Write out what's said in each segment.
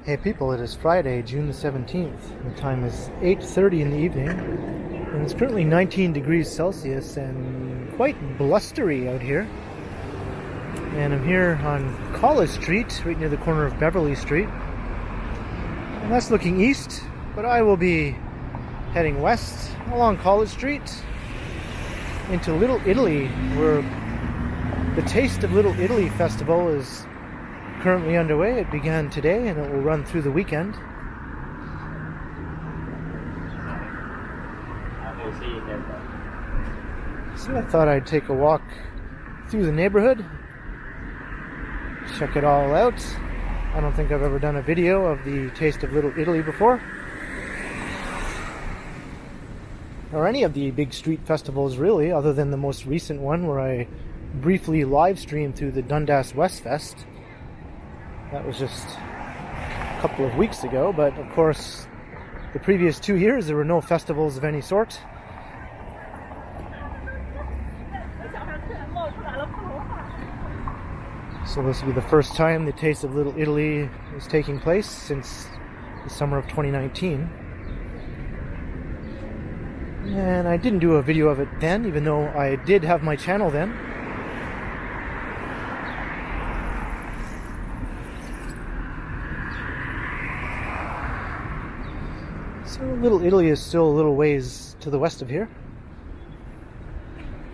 Hey people, it is Friday, June the 17th. The time is 8:30 in the evening, and it's currently 19 degrees Celsius and quite blustery out here. And I'm here on College Street, right near the corner of Beverley Street. And that's looking east, but I will be heading west along College Street into Little Italy, where the Taste of Little Italy festival is currently underway. It began today and it will run through the weekend. So I thought I'd take a walk through the neighborhood, check it all out. I don't think I've ever done a video of the Taste of Little Italy before, or any of the big street festivals really, other than the most recent one where I briefly live streamed through the Dundas Westfest. That was just a couple of weeks ago, but of course the previous 2 years there were no festivals of any sort. So this will be the first time the Taste of Little Italy is taking place since the summer of 2019. And I didn't do a video of it then, even though I did have my channel then. So Little Italy is still a little ways to the west of here.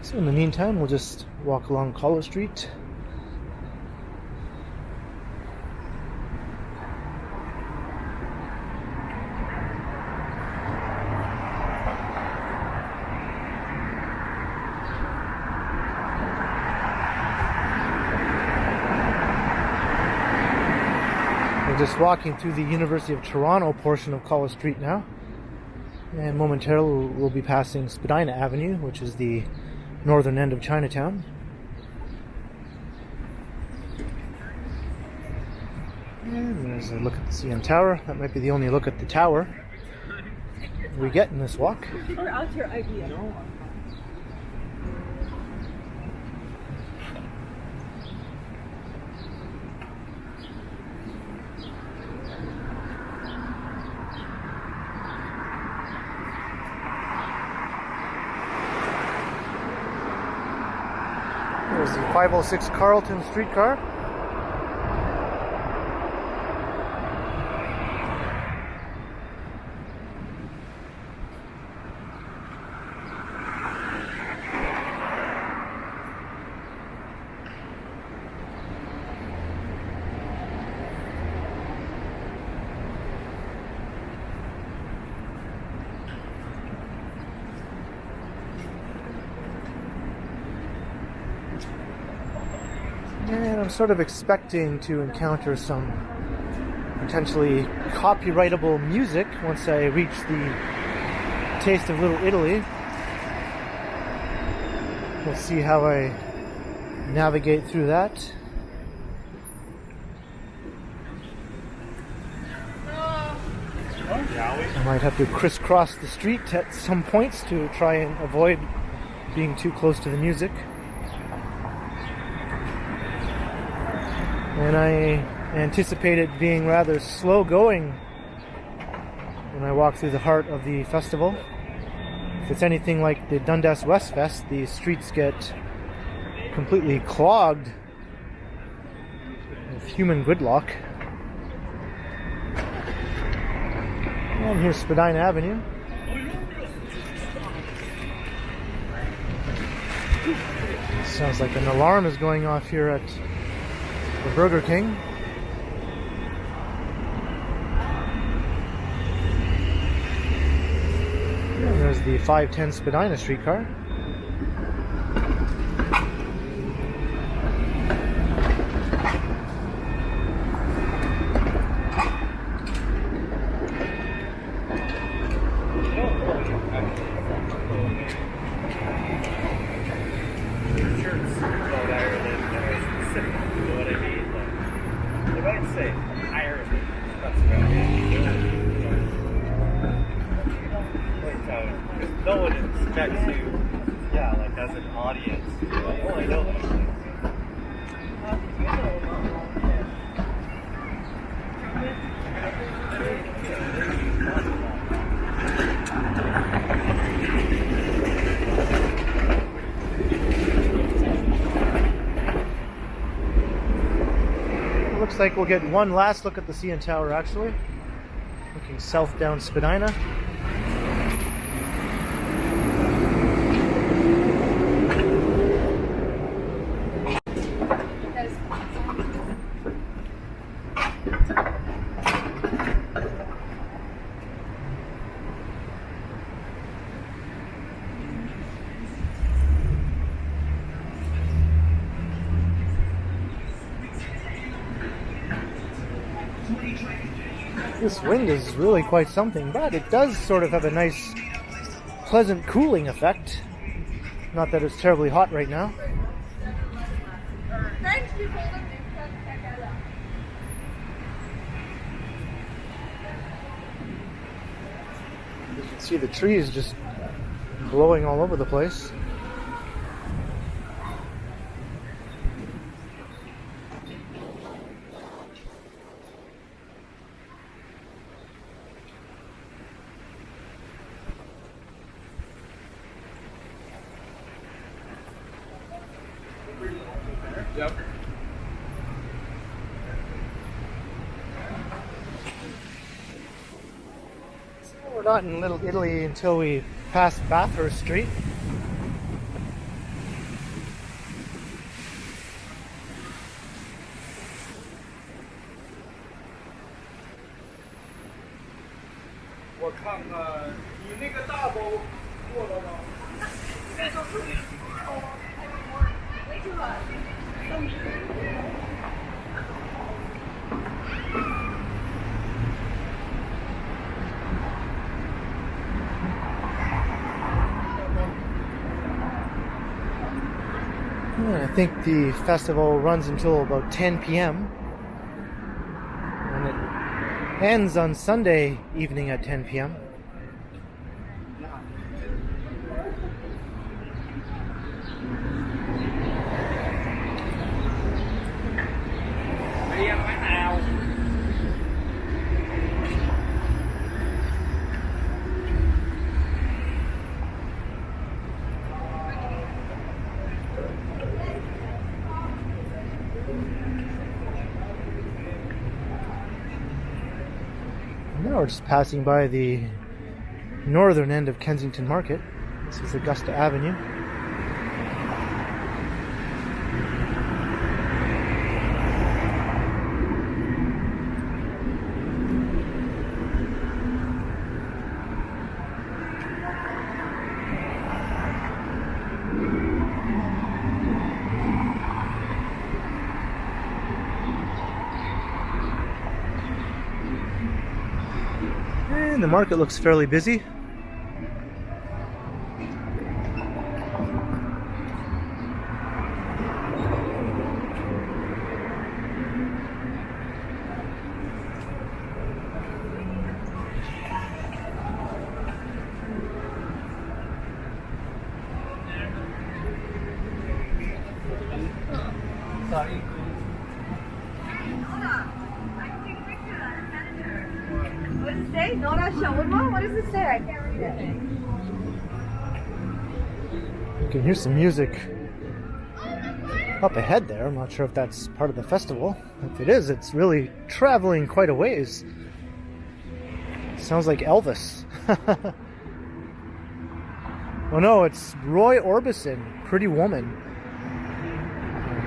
So in the meantime, we'll just walk along College Street. We're just walking through the University of Toronto portion of College Street now. And momentarily we'll be passing Spadina Avenue, which is the northern end of Chinatown. And there's a look at the CN Tower. That might be the only look at the tower we get in this walk. Out your idea. There's the 506 Carlton streetcar. And I'm sort of expecting to encounter some potentially copyrightable music once I reach the Taste of Little Italy. We'll see how I navigate through that. I might have to crisscross the street at some points to try and avoid being too close to the music. And I anticipated being rather slow going when I walk through the heart of the festival. If it's anything like the Dundas Westfest, the streets get completely clogged with human gridlock. And here's Spadina Avenue. Sounds like an alarm is going off here at the Burger King. And there's the 510 Spadina streetcar. No one expects you, like as an audience, oh, I know that. looks like we'll get one last look at the CN Tower actually. Looking south down Spadina. This wind is really quite something, but it does sort of have a nice, pleasant cooling effect. Not that it's terribly hot right now. You can see the trees just blowing all over the place. Yep. So we're not in Little Italy until we pass Bathurst Street. I think the festival runs until about 10 p.m. and it ends on Sunday evening at 10 p.m. Now we're just passing by the northern end of Kensington Market. This is Augusta Avenue. And the market looks fairly busy. Sorry. What does it say? Nora shawarma? What does it say? I can't read it. You can hear some music up ahead there. I'm not sure if that's part of the festival. If it is, it's really traveling quite a ways. Sounds like Elvis. Oh no, it's Roy Orbison, Pretty Woman.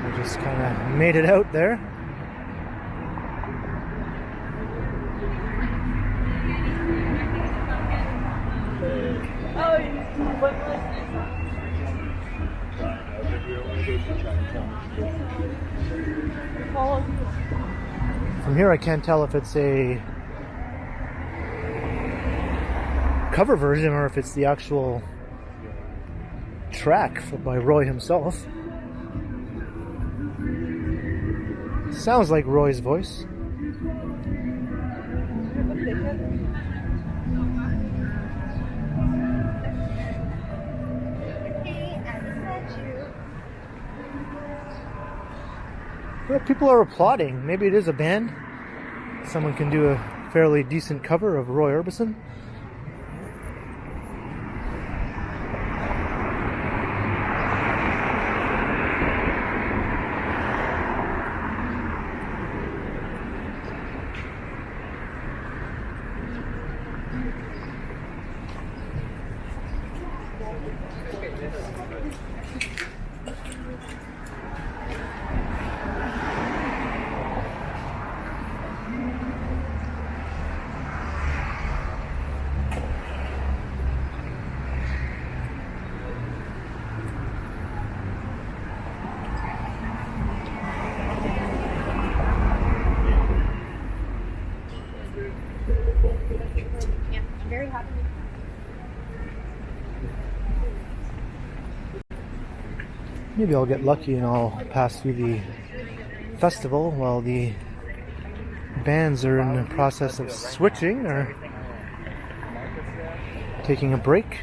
I just kind of made it out there. From here I can't tell if it's a cover version or if it's the actual track by Roy himself. Sounds like Roy's voice. Well, people are applauding. Maybe it is a band. Someone can do a fairly decent cover of Roy Orbison. Maybe I'll get lucky and I'll pass through the festival while the bands are in the process of switching or taking a break.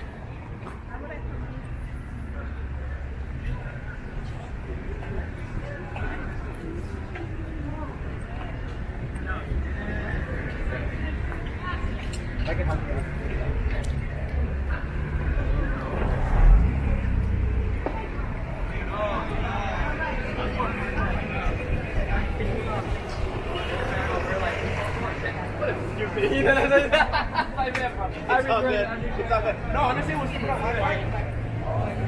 No, honestly, it was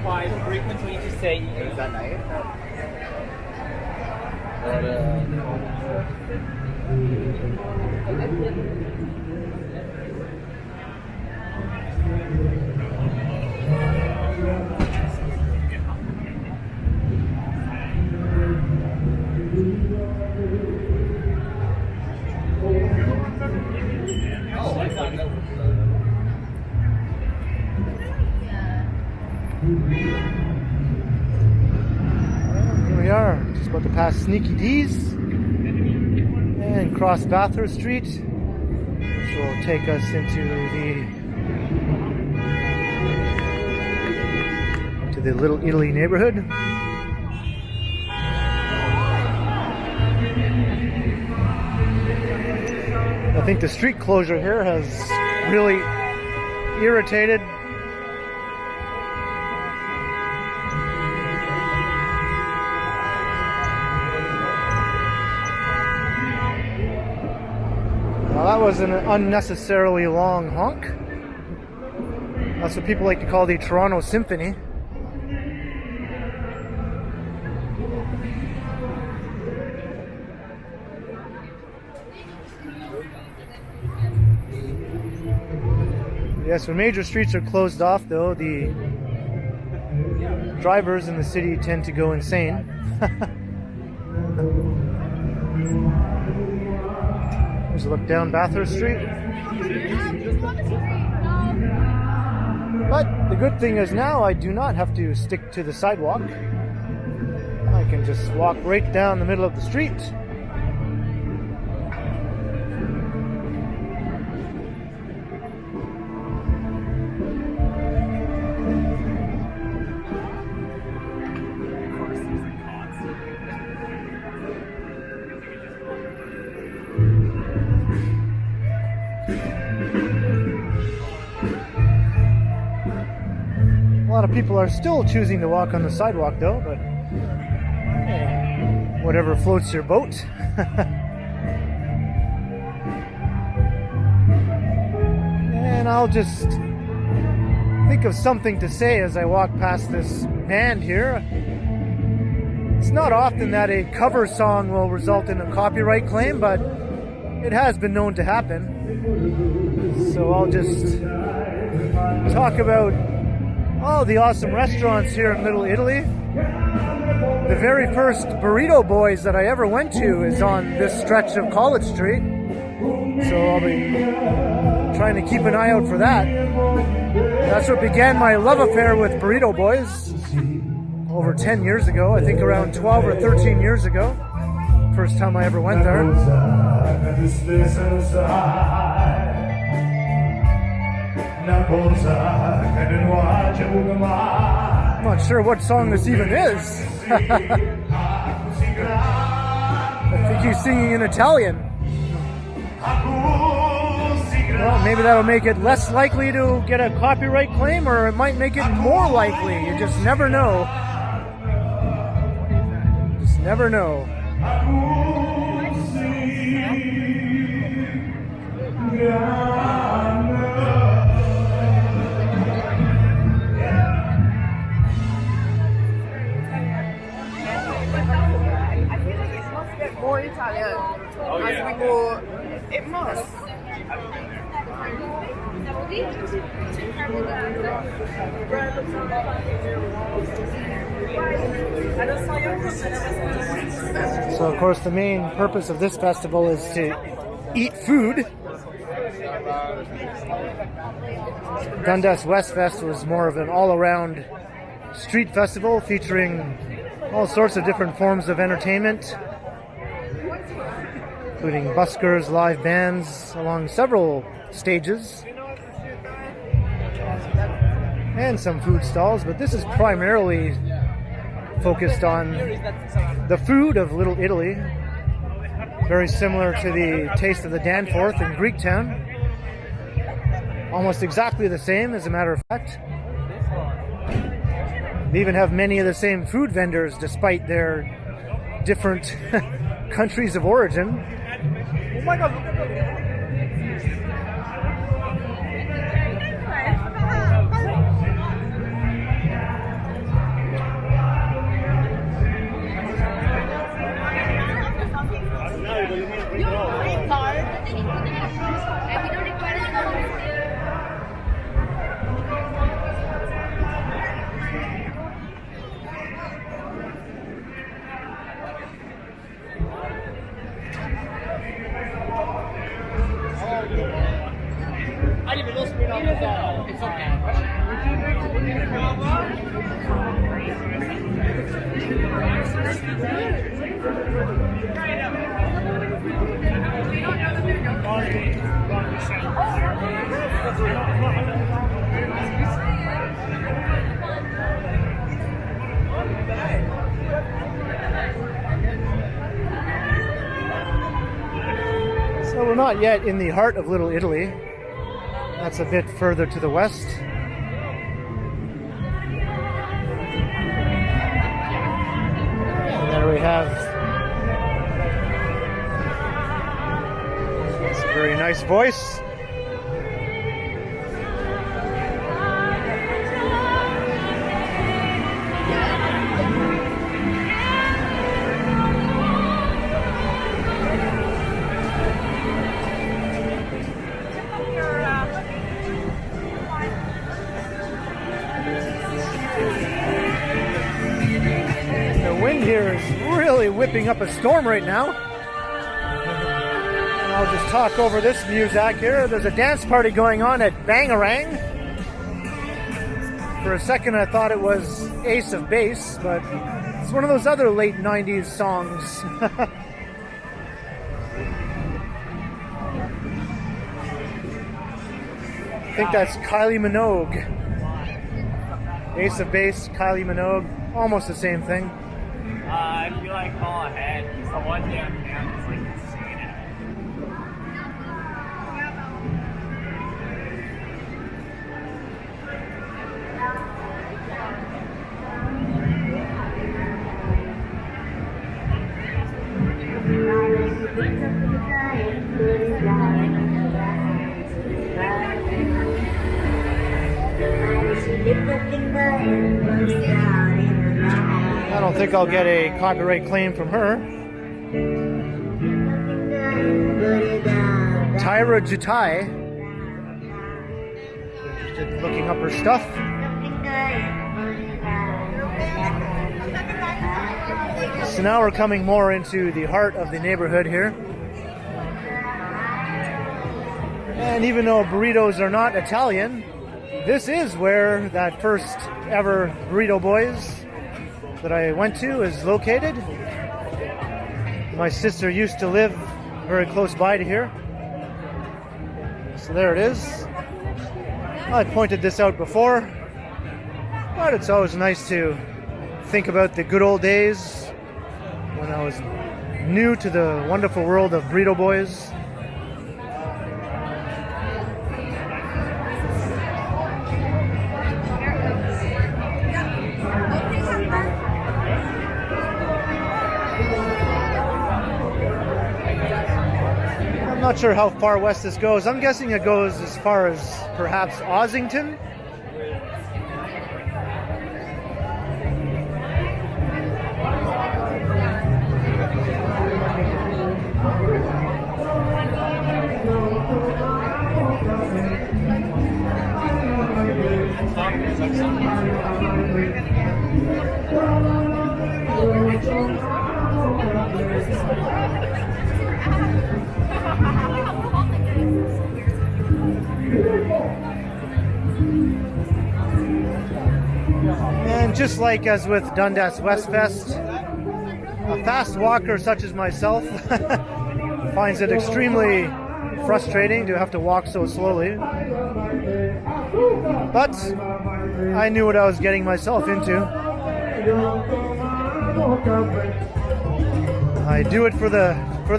quite frequently to say is that night. Here we are, just about to pass Sneaky D's and cross Bathurst Street, which will take us into the Little Italy neighborhood. I think the street closure here has really irritated that was an unnecessarily long honk. That's what people like to call the Toronto Symphony. Yes, when major streets are closed off, though, the drivers in the city tend to go insane. There's a look down Bathurst Street. But the good thing is now I do not have to stick to the sidewalk. I can just walk right down the middle of the street. A lot of people are still choosing to walk on the sidewalk though, but whatever floats your boat. And I'll just think of something to say as I walk past this band here. It's not often that a cover song will result in a copyright claim, but it has been known to happen. So I'll just talk about all the awesome restaurants here in Little Italy. The very first Burrito Boys that I ever went to is on this stretch of College Street. So I'll be trying to keep an eye out for that. That's what began my love affair with Burrito Boys over 10 years ago. I think around 12 or 13 years ago. First time I ever went there. I'm not sure what song this even is. I think he's singing in Italian. Well, maybe that'll make it less likely to get a copyright claim, or it might make it more likely. You just never know. Just never know. More Italian as we go. It must. So of course the main purpose of this festival is to eat food. Dundas West Fest was more of an all-around street festival featuring All sorts of different forms of entertainment, including buskers, live bands along several stages, and some food stalls, but this is primarily focused on the food of Little Italy, very similar to the Taste of the Danforth in Greektown. Almost exactly the same, as a matter of fact. They even have many of the same food vendors despite their different countries of origin. Oh my God, look at it's okay. So we're not yet in the heart of Little Italy. That's a bit further to the west. And there we have this very nice voice. Here is really whipping up a storm right now. And I'll just talk over this music here. There's a dance party going on at Bangarang. For a second I thought it was Ace of Base, but it's one of those other late 90s songs. I think that's Kylie Minogue. Ace of Base, Kylie Minogue, almost the same thing. I feel like call ahead. It's the one damn man that's like singing it. I don't think I'll get a copyright claim from her. Tyra Jutai. Just looking up her stuff. So now we're coming more into the heart of the neighborhood here. And even though burritos are not Italian, this is where that first ever Burrito Boys that I went to is located. My sister used to live very close by to here. So there it is. I pointed this out before, but it's always nice to think about the good old days when I was new to the wonderful world of Burrito Boys. I'm not sure how far west this goes. I'm guessing it goes as far as perhaps Ossington. just like as with Dundas West Fest, a fast walker such as myself finds it extremely frustrating to have to walk so slowly. But I knew what I was getting myself into. I do it for the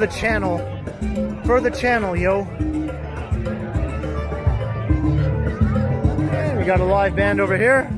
channel. For the channel, yo. And we got a live band over here.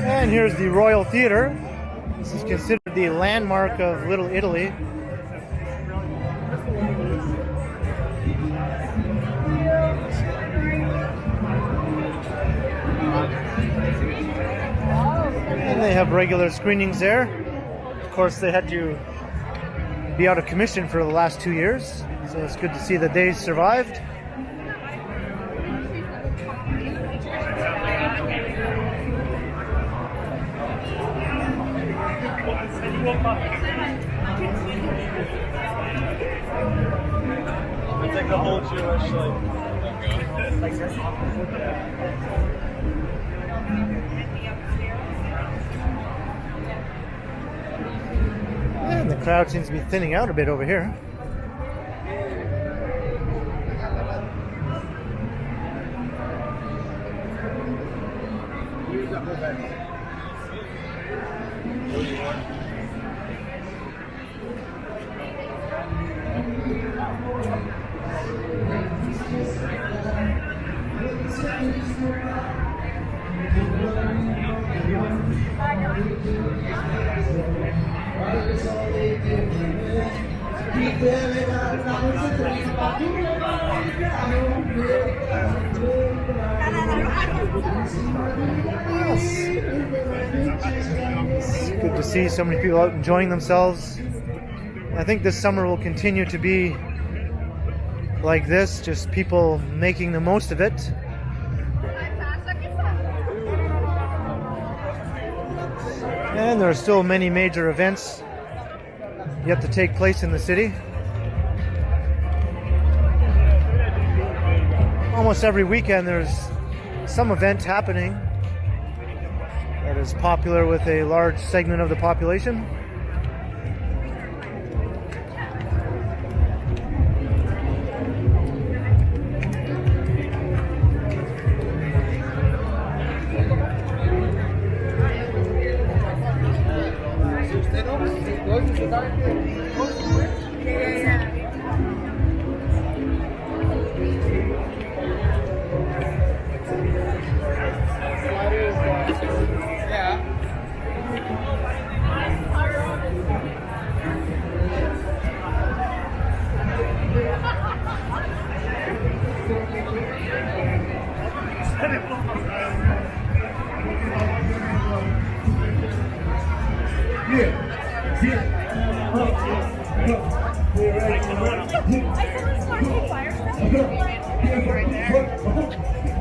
And here's the Royal Theatre. This is considered the landmark of Little Italy. And they have regular screenings there. Of course, they had to be out of commission for the last 2 years, so it's good to see that they survived. It's like the whole Jewish like this. And the crowd seems to be thinning out a bit over here. It's good to see so many people out enjoying themselves. I think this summer will continue to be like this, just people making the most of it. And there are still many major events yet to take place in the city. Almost every weekend there's some event happening that is popular with a large segment of the population.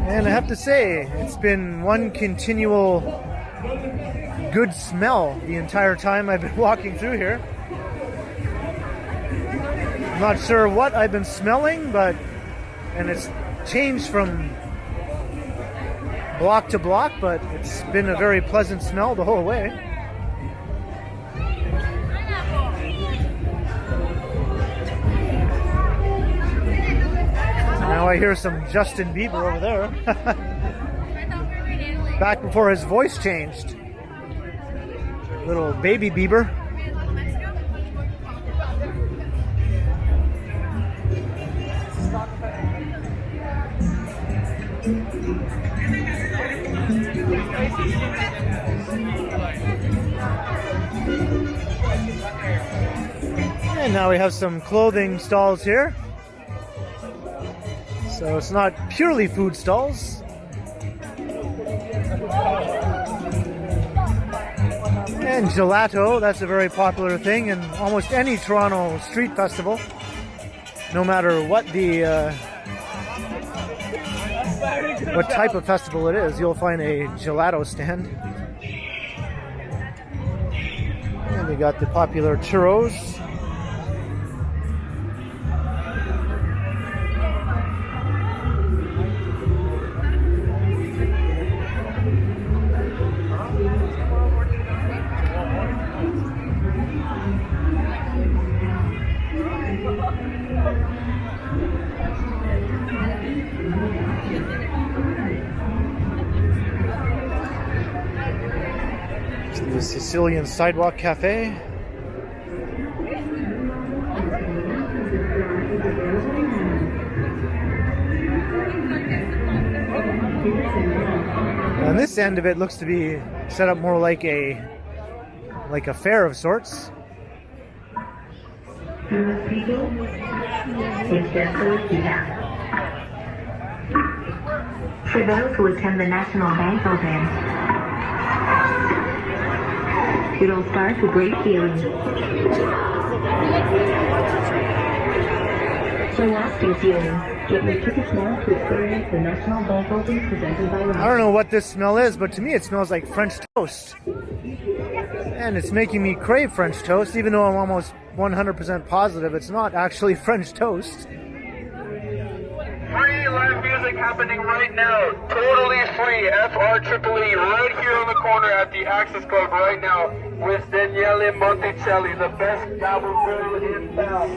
And I have to say, it's been one continual good smell the entire time I've been walking through here. I'm not sure what I've been smelling, and it's changed from block to block, but it's been a very pleasant smell the whole way. Now I hear some Justin Bieber over there. Back before his voice changed. Little baby Bieber. And now we have some clothing stalls here. So it's not purely food stalls. And gelato, that's a very popular thing in almost any Toronto street festival. no matter what what type of festival it is, you'll find a gelato stand. And we got the popular churros. The Sicilian Sidewalk Cafe. And this end of it looks to be set up more like a fair of sorts. For those who attend the National Bank event, it'll start with great feeling. So lasting feeling. Get your tickets now to experience the National Bank opening presented by I don't know what this smell is, but to me it smells like French toast. And it's making me crave French toast, even though I'm almost 100% positive it's not actually French toast. Free live music happening right now, totally free, FREEE, right here on the corner at the Access Club right now with Daniele Monticelli, the best dabble girl in town.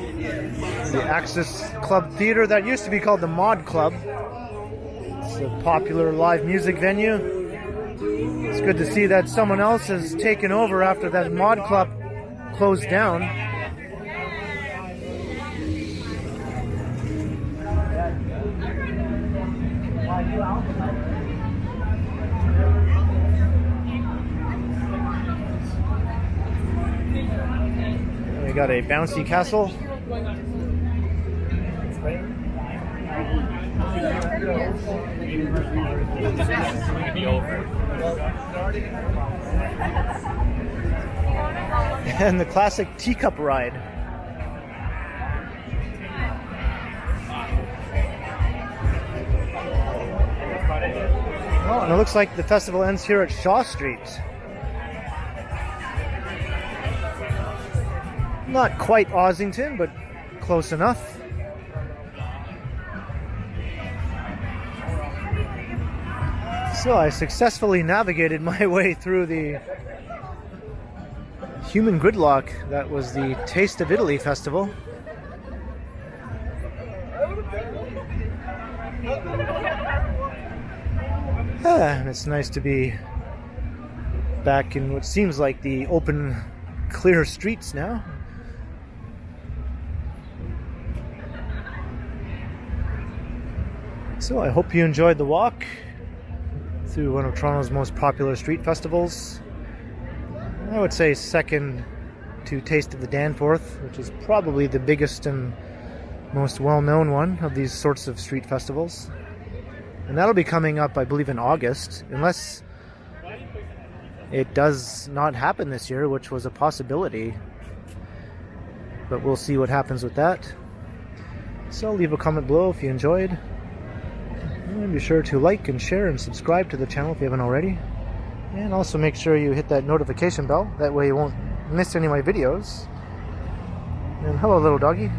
The Access Club Theater, that used to be called the Mod Club. It's a popular live music venue. It's good to see that someone else has taken over after that Mod Club closed down. We got a bouncy castle. And the classic teacup ride. Oh, and it looks like the festival ends here at Shaw Street. Not quite Ossington, but close enough. So I successfully navigated my way through the human gridlock that was the Taste of Italy festival. And it's nice to be back in what seems like the open, clear streets now. So I hope you enjoyed the walk through one of Toronto's most popular street festivals. I would say second to Taste of the Danforth, which is probably the biggest and most well-known one of these sorts of street festivals. And that'll be coming up, I believe, in August, unless it does not happen this year, which was a possibility. But we'll see what happens with that. So leave a comment below if you enjoyed. And be sure to like and share and subscribe to the channel if you haven't already. And also make sure you hit that notification bell. That way you won't miss any of my videos. And hello, little doggy.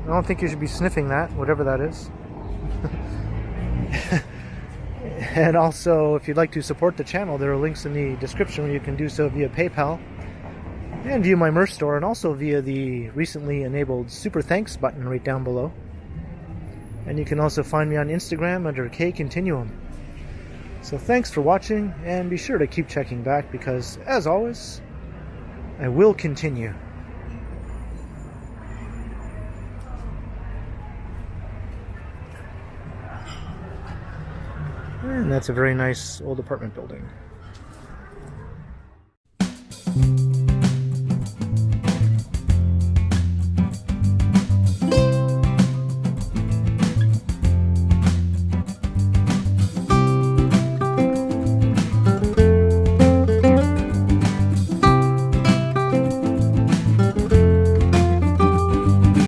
I don't think you should be sniffing that, whatever that is. And also, if you'd like to support the channel, there are links in the description where you can do so via PayPal and via my merch store, and also via the recently enabled Super Thanks button right down below. And you can also find me on Instagram under KContinuum. So thanks for watching, and be sure to keep checking back because, as always, I will continue. And that's a very nice old apartment building.